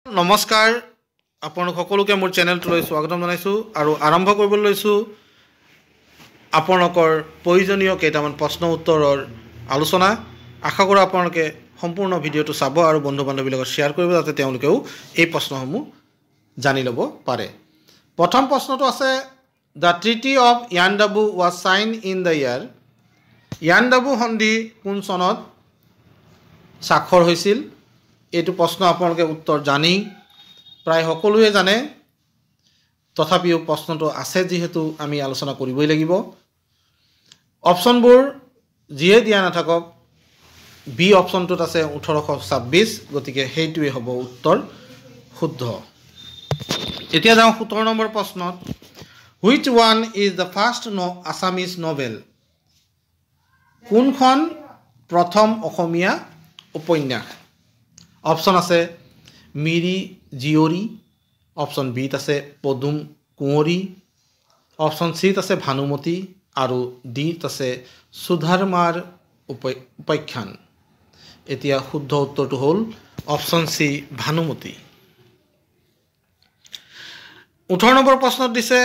নমস্কাৰ আপোনালোক সকলোকে মোৰ চেনেলটোলৈ স্বাগতম জনাইছো আৰু আৰম্ভ কৰিবলৈ লৈছো আপোনালোকৰ প্ৰয়োজনীয় কেইটামান প্ৰশ্ন উত্তৰৰ আলোচনা আশা কৰোঁ আপোনালোকে সম্পূৰ্ণ ভিডিঅ'টো চাব আৰু বন্ধু বান্ধৱীৰ লগত শ্বেয়াৰ কৰিব যাতে তেওঁলোকেও এই প্ৰশ্নসমূহ জানি ল'ব পাৰে প্ৰথম প্ৰশ্নটো আছে the treaty of Yandabo was sign in the year Yandabo সন্ধি কোন চনত স্বাক্ষৰ হৈছিল এইটো প্ৰশ্ন আপোনালোকে উত্তৰ জানি প্ৰায় সকলোৱে জানে তথাপিও প্ৰশ্নটো আছে যেহেতু আমি আলোচনা কৰিবই লাগিব অপচনবোৰ যিয়ে দিয়া নাথাকক বি অপচনটোত আছে 1826 গতিকে সেইটোৱে হ'ব উত্তৰ শুদ্ধ এতিয়া যাওঁ 17 নম্বৰ প্ৰশ্নত which one is the first Assamese novel কোনখন প্ৰথম অসমীয়া উপন্যাস অপচন আছে মিৰি জিয়ৰী অপচন বিত আছে পদুম কুঁৱৰী অপচন চিত আছে ভানুমতী আৰু ডিত আছে সুধৰ্মাৰ উপাখ্যান এতিয়া শুদ্ধ উত্তৰটো হ'ল অপচন সি ভানুমতী 18 নম্বৰ প্ৰশ্নত দিছে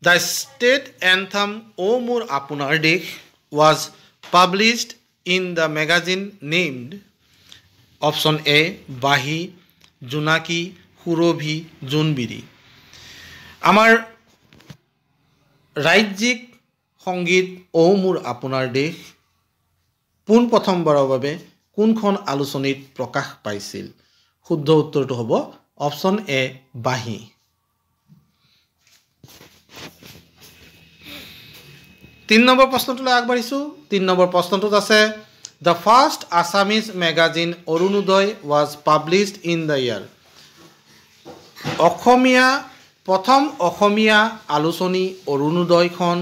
দ্য ষ্টেট এন্থম অ মোৰ আপোনাৰ দেশ was published in the magazine named option A বাহি জোনাকি সুৰভি জোনবিৰি আমাৰ ৰাজ্যিক সংগীত ও মোৰ আপোনাৰ দেশ পোন প্ৰথমবাৰৰ বাবে কোনখন আলোচনীত প্ৰকাশ পাইছিল শুদ্ধ উত্তৰটো হ'ব অপশন এ বাহি 3 নম্বৰ প্ৰশ্নটোলৈ আগবাঢ়িছো 3 নম্বৰ প্ৰশ্নটোত আছে The first Assamese magazine Arunodoy was published in the year. প্ৰথম অসমীয়া আলোচনী অৰুণোদয়খন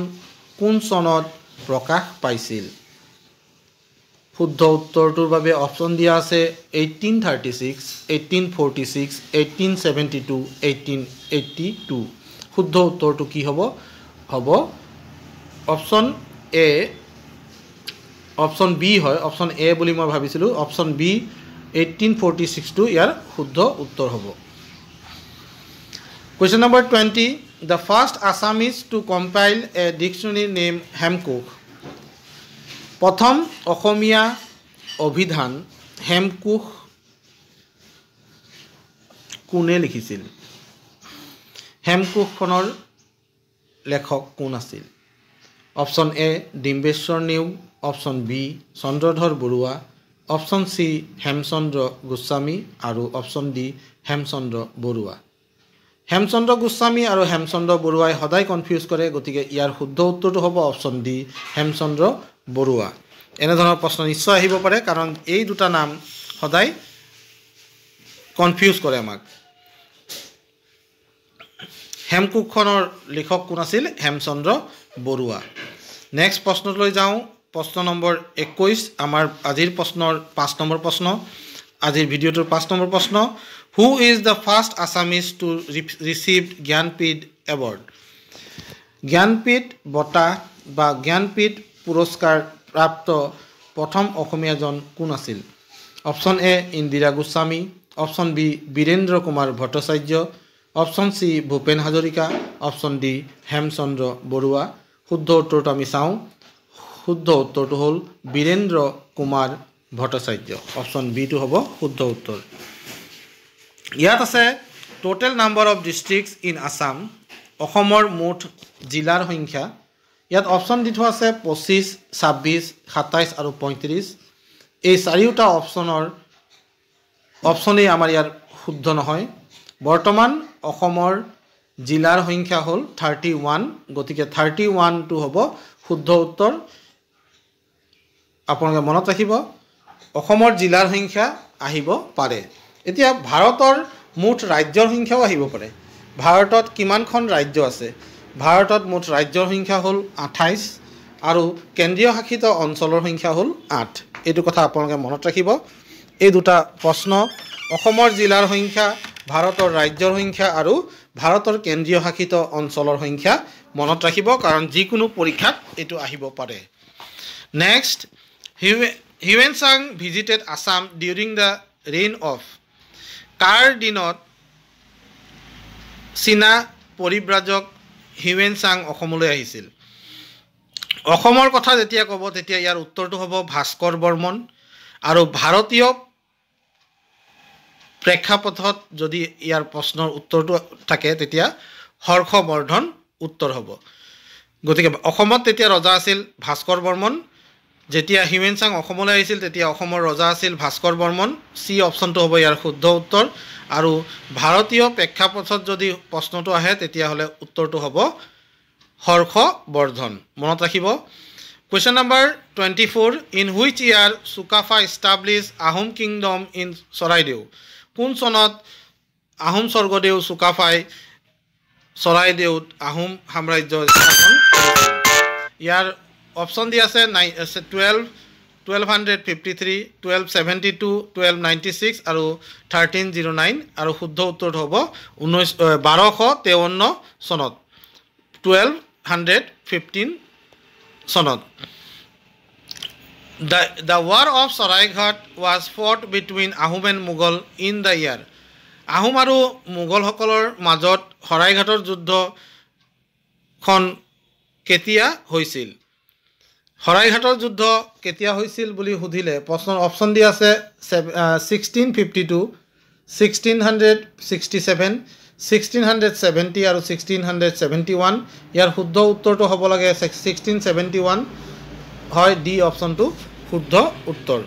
কোন চনত প্ৰকাশ পাইছিল শুদ্ধ উত্তৰটোৰ বাবে অপচন দিয়া আছে 1836 1846 1872 1882 শুদ্ধ উত্তৰটো কি হ'ব অপচন এ অপশন বি হয় অপশন এ বুলি মই ভাবিছিলো অপশন বি 1846 টো ইয়াৰ শুদ্ধ উত্তৰ হ'ব Question number 20 The first Assamese to compile a dictionary named Hemkok প্ৰথম অসমীয়া অভিধান হেমকোষ কোনে লিখিছিল হেমকোষখনৰ লেখক কোন আছিল option A Dimbeswar Neog option B Chandradhar Barua option C Hemchandra Goswami আৰু অপশন ডি হেমচন্দ্ৰ বৰুৱা হেমচন্দ্ৰ গোস্বামী আৰু হেমচন্দ্ৰ বৰুৱাই সদায় কনফিউজ কৰে গতিকে ইয়াৰ শুদ্ধ উত্তৰটো হ'ব অপশন ডি হেমচন্দ্ৰ বৰুৱা এনে ধৰণৰ প্ৰশ্ন নিশ্চয় আহিব পাৰে কাৰণ এই দুটা নাম সদায় কনফিউজ কৰে আমাক হেমকোষখনৰ লেখক কোন আছিল হেমচন্দ্ৰ বৰুৱা নেক্সট প্ৰশ্নলৈ যাওঁ প্ৰশ্ন নম্বৰ 21 আমাৰ আজিৰ প্ৰশ্নৰ 5 নম্বৰ প্ৰশ্ন আজিৰ ভিডিঅ'টোৰ 5 নম্বৰ প্ৰশ্ন who is the first Assamese to receive Jnanpith award Jnanpith বঁটা বা জ্ঞানপীঠ পুৰস্কাৰ প্ৰাপ্ত প্ৰথম অসমীয়াজন কোন আছিল option A Indira Goswami option B Birendra Kumar Bhattacharya option C Bhupen Hazarika option D Hemchandra Barua শুদ্ধ উত্তৰটো আমি চাওঁ শুদ্ধ উত্তৰটো হ'ল বীৰেন্দ্ৰ কুমাৰ ভট্টাচাৰ্য অপশন বি টো হ'ব শুদ্ধ উত্তৰ ইয়াত আছে total number of districts in Assam অসমৰ মুঠ জিলাৰ সংখ্যা ইয়াত অপশন দি থোৱা আছে 25 26 27 আৰু 35 এই চাৰিওটা অপশনেই আমাৰ ইয়াৰ শুদ্ধ নহয় বৰ্তমান অসমৰ জিলাৰ সংখ্যা হ'ল 31 গতিকে 31 টো হ'ব শুদ্ধ উত্তৰ আপোনালোকে মনত ৰাখিব অসমৰ জিলাৰ সংখ্যা আহিব পাৰে এতিয়া ভাৰতৰ মুঠ ৰাজ্যৰ সংখ্যাও আহিব পাৰে ভাৰতত কিমানখন ৰাজ্য আছে ভাৰতত মুঠ ৰাজ্যৰ সংখ্যা হ'ল 28 আৰু কেন্দ্ৰীয় শাসিত অঞ্চলৰ সংখ্যা হ'ল 8 এইটো কথা আপোনালোকে মনত ৰাখিব এই দুটা প্ৰশ্ন অসমৰ জিলাৰ সংখ্যা ভাৰতৰ ৰাজ্যৰ সংখ্যা আৰু ভাৰতৰ কেন্দ্ৰীয় শাসিত অঞ্চলৰ সংখ্যা মনত ৰাখিব কাৰণ যিকোনো পৰীক্ষাত এইটো আহিব পাৰে next Huensang visited Assam during the reign of কাৰ দিনত চীনা পৰিব্ৰাজক হিউৱেন চাং অসমলৈ আহিছিল অসমৰ কথা যেতিয়া ক'ব তেতিয়া ইয়াৰ উত্তৰটো হ'ব ভাস্কৰ বৰ্মন আৰু ভাৰতীয় প্ৰেক্ষাপটত যদি ইয়াৰ প্ৰশ্নৰ উত্তৰটো থাকে তেতিয়া হৰ্ষবৰ্ধন উত্তৰ হ'ব গতিকে অসমত তেতিয়া ৰজা আছিল ভাস্কৰ বৰ্মন যেতিয়া হিউৱেন চাং অসমলৈ আহিছিল তেতিয়া অসমৰ ৰজা আছিল ভাস্কৰ বৰ্মন সি অপশ্যনটো হ'ব ইয়াৰ শুদ্ধ উত্তৰ আৰু ভাৰতীয় প্ৰেক্ষাপটত যদি প্ৰশ্নটো আহে তেতিয়াহ'লে উত্তৰটো হ'ব হৰ্ষবৰ্ধন মনত ৰাখিব question number 24 in which year Sukaphaa establish Ahom kingdom in Charaideo কোন চনত আহোম স্বৰ্গদেউ চুকাফাই চৰাইদেউত আহোম সাম্ৰাজ্য স্থাপন কৰিছিল ইয়াৰ অপশ্যন দি আছে 1253 1272 1296 আৰু 1309 আৰু শুদ্ধ উত্তৰটো হ'ব 1253 চনত 1215 চনত The war of Saraighat was fought between Ahom and Mughal in the year Ahom আৰু মোগলসকলৰ মাজত শৰাইঘাটৰ যুদ্ধখন কেতিয়া হৈছিল শৰাইঘাটৰ যুদ্ধ কেতিয়া হৈছিল বুলি সুধিলে প্ৰশ্নৰ অপশ্যন দি আছে 1652 1667 1670 আৰু 1671 ইয়াৰ শুদ্ধ উত্তৰটো হ'ব লাগে 1671 হয় ডি অপশ্যনটো শুদ্ধ উত্তৰ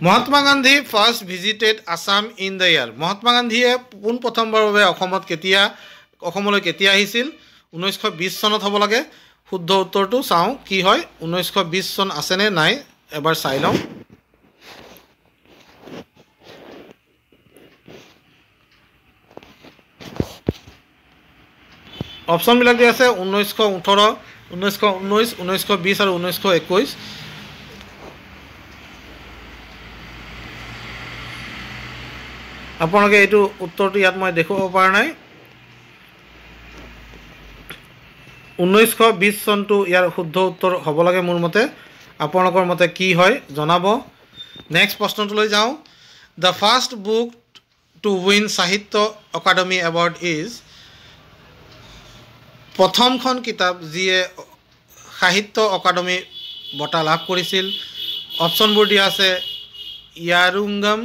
Mahatma Gandhi first visited Assam in the ইয়াৰ মহাত্মা গান্ধীয়ে পোনপ্ৰথমবাৰৰ বাবে অসমলৈ কেতিয়া আহিছিল 1920 চনত হ'ব লাগে শুদ্ধ উত্তৰটো চাওঁ কি হয় 1920 চন আছেনে নাই এবাৰ চাই লওঁ অপশ্যনবিলাক দি আছে 1918 1919 1920 আৰু 1921 আপোনালোকে এইটো উত্তৰটো ইয়াত মই দেখুৱাব পৰা নাই 1920 চনটো ইয়াৰ শুদ্ধ উত্তৰ হ'ব লাগে মোৰ মতে আপোনালোকৰ মতে কি হয় জনাব নেক্সট প্ৰশ্নটোলৈ যাওঁ the first book to win সাহিত্য একাডেমি এৱাৰ্ড ইজ প্ৰথমখন কিতাপ যিয়ে সাহিত্য একাডেমি বঁটা লাভ কৰিছিল অপশ্যনবোৰ দিয়া আছে ইয়াৰুংগম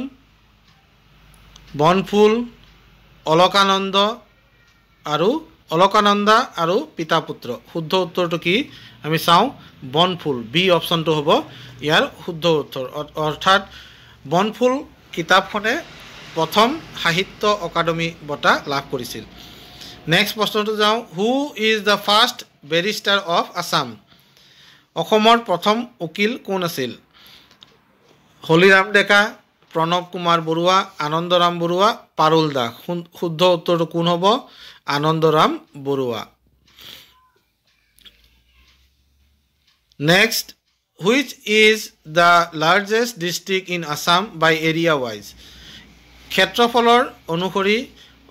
বনফুল অলকানন্দা আৰু পিতাপুত্ৰ শুদ্ধ উত্তৰটো কি আমি চাওঁ বনফুল বি অপশ্যনটো হ'ব ইয়াৰ শুদ্ধ উত্তৰ অৰ্থাৎ বনফুল কিতাপখনে প্ৰথম সাহিত্য একাডেমি বঁটা লাভ কৰিছিল নেক্সট প্ৰশ্নটো যাওঁ হু is the first barrister of Assam অসমৰ প্ৰথম উকিল কোন আছিল হলিৰাম ডেকা প্ৰণৱ কুমাৰ বৰুৱা আনন্দৰাম বৰুৱা পাৰুল দাস শুদ্ধ উত্তৰটো কোন হ'ব Anandaram Barua next which is the largest district in Assam by area wise ক্ষেত্ৰফলৰ অনুসৰি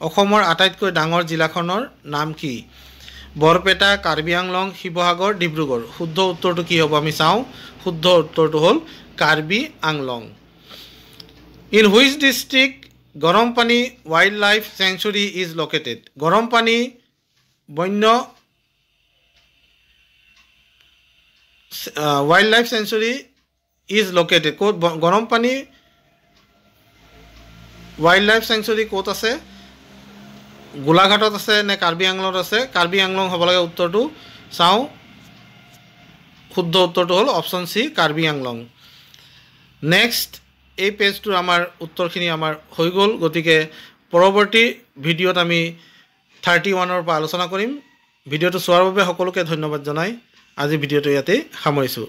অসমৰ আটাইতকৈ ডাঙৰ জিলাখনৰ নাম কি বৰপেটা কাৰ্বি আংলং শিৱসাগৰ ডিব্ৰুগড় শুদ্ধ উত্তৰটো কি হ'ব আমি চাওঁ শুদ্ধ উত্তৰটো হ'ল Karbi Anglong in which district Garampani wildlife sanctuary is located Garampani বন্য wildlife sanctuary is located ক'ত গৰমপানী ৱাইল্ড লাইফ চেংচুৰী ক'ত আছে গোলাঘাটত আছে নে কাৰ্বি আংলঙত আছে কাৰ্বি আংলং হ'ব লাগে উত্তৰটো চাওঁ শুদ্ধ উত্তৰটো হ'ল option C Karbi Anglong next এই পেজটোৰ আমাৰ উত্তৰখিনি আমাৰ হৈ গ'ল গতিকে পৰৱৰ্তী ভিডিঅ'ত আমি 31ৰ পৰা আলোচনা কৰিম ভিডিঅ'টো চোৱাৰ বাবে সকলোকে ধন্যবাদ জনাই আজি ভিডিঅ'টো ইয়াতে সামৰিছোঁ